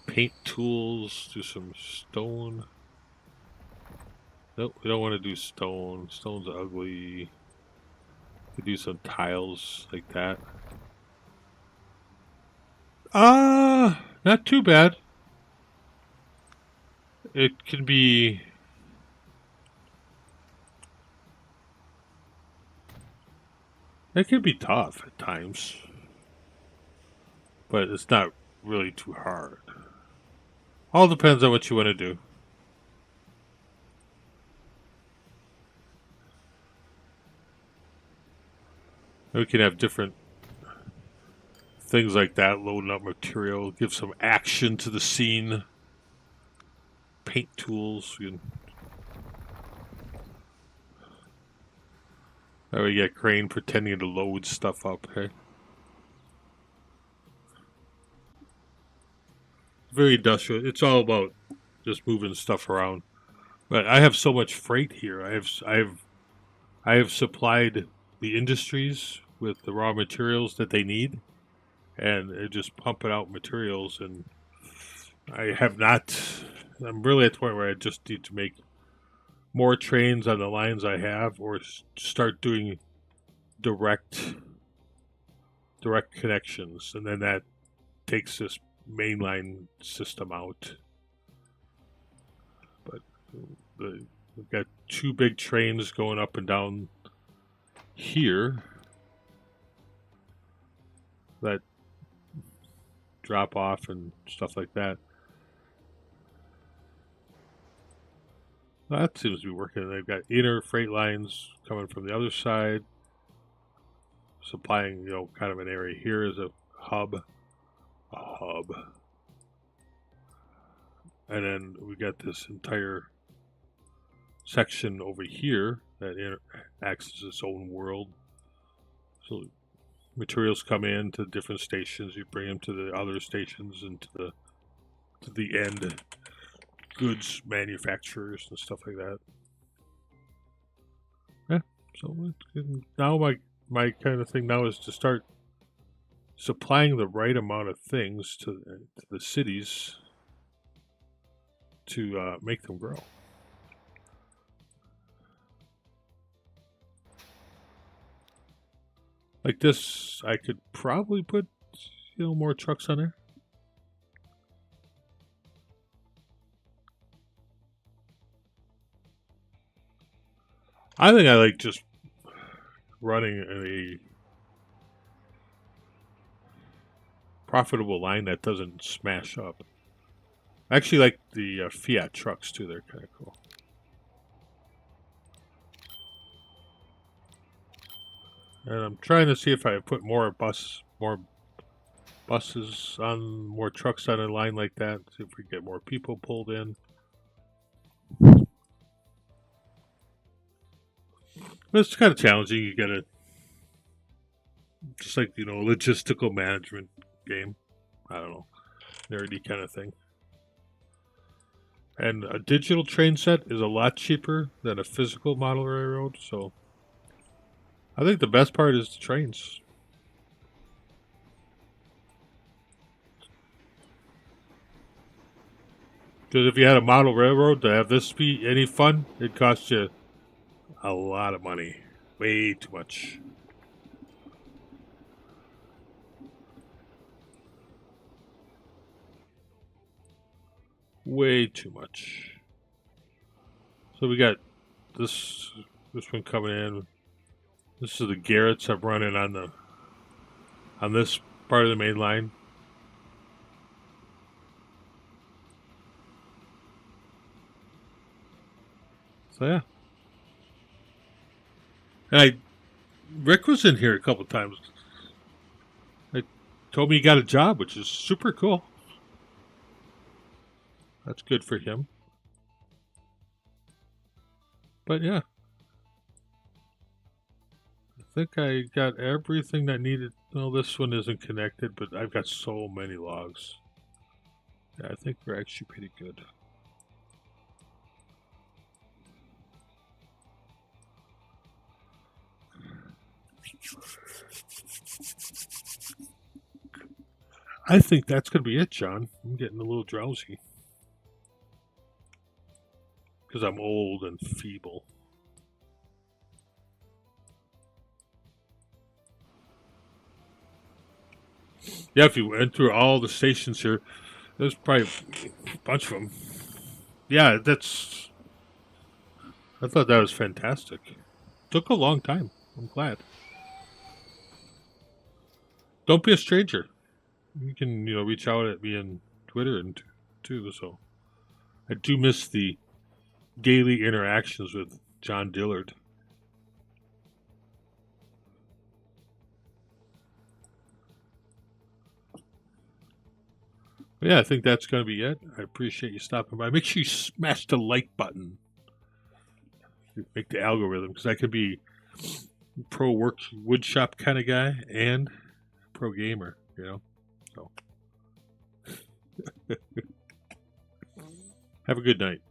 A: Paint tools, do some stone. Nope, we don't want to do stone. Stone's ugly. Could do some tiles like that. Not too bad. It can be... It can be tough at times. But it's not really too hard. All depends on what you want to do. We can have different things like that, loading up material, give some action to the scene. Paint tools. There we get crane pretending to load stuff up, okay? Very industrial. It's all about just moving stuff around. But I have so much freight here. I have supplied the industries with the raw materials that they need, and they're just pumping out materials. And I have not. I'm really at the point where I just need to make more trains on the lines I have, or start doing direct connections, and then that takes this mainline system out. But we've got two big trains going up and down here that drop off and stuff like that. That seems to be working. They've got inner freight lines coming from the other side, supplying, kind of an area here as a hub. And then we got this entire section over here that acts as its own world. So materials come in to different stations. You bring them to the other stations and to the end goods manufacturers and stuff like that. Yeah. So now my kind of thing now is to start supplying the right amount of things to the cities to make them grow. Like this, I could probably put, more trucks on there. I think I like just running a profitable line that doesn't smash up. I actually like the Fiat trucks too. They're kind of cool. And I'm trying to see if I put more buses on, more trucks on a line like that. See if we get more people pulled in. But it's kind of challenging. You gotta, just like, logistical management game. I don't know. Nerdy kind of thing. And a digital train set is a lot cheaper than a physical model railroad, so I think the best part is the trains. Because if you had a model railroad to have this be any fun, it'd cost you a lot of money. Way too much. Way too much. So we got this one coming in. This is the Garretts I'm running on this part of the main line. So yeah. And Rick was in here a couple times. Told me he got a job, which is super cool. That's good for him. But yeah. think I got everything that needed. No, this one isn't connected, but I've got so many logs. Yeah, I think we're actually pretty good. I think that's going to be it, John. I'm getting a little drowsy. Because I'm old and feeble. Yeah, if you went through all the stations here, there's probably a bunch of them. Yeah, that's... I thought that was fantastic. Took a long time. I'm glad. Don't be a stranger. You can, reach out at me on Twitter and too. So I do miss the daily interactions with John Dillard. Yeah, I think that's going to be it. I appreciate you stopping by. Make sure you smash the like button. Make the algorithm, because I could be pro work woodshop kind of guy and pro gamer, So have a good night.